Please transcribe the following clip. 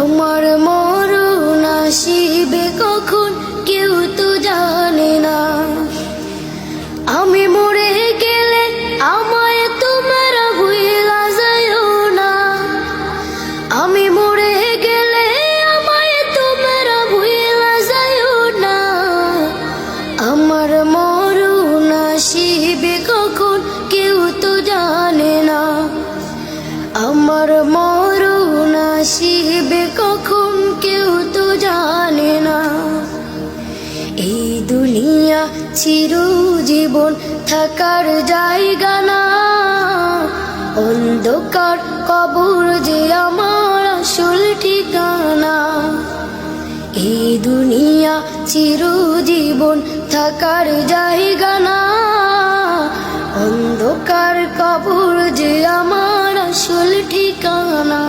আমার মরণ আসিবে কখন কেউ তো জানে না। আমি মরে গেলে আমায় তোমরা ভুইলা যাইও না। আমি মরে গেলে আমায় তোমরা ভুইলা যাইও না। আমার মরণ আসিবে কখন কেউ তো জানে না। আমার মরণ আসিবে কখন কেউ তো জানে না। এই দুনিয়া চিরজীবন থাকার জায়গা না। অন্ধকার কবর যে আমার আসল ঠিকানা। এই দুনিয়া চিরজীবন থাকার জায়গা না। অন্ধকার কবর যে আমার আসল ঠিকানা।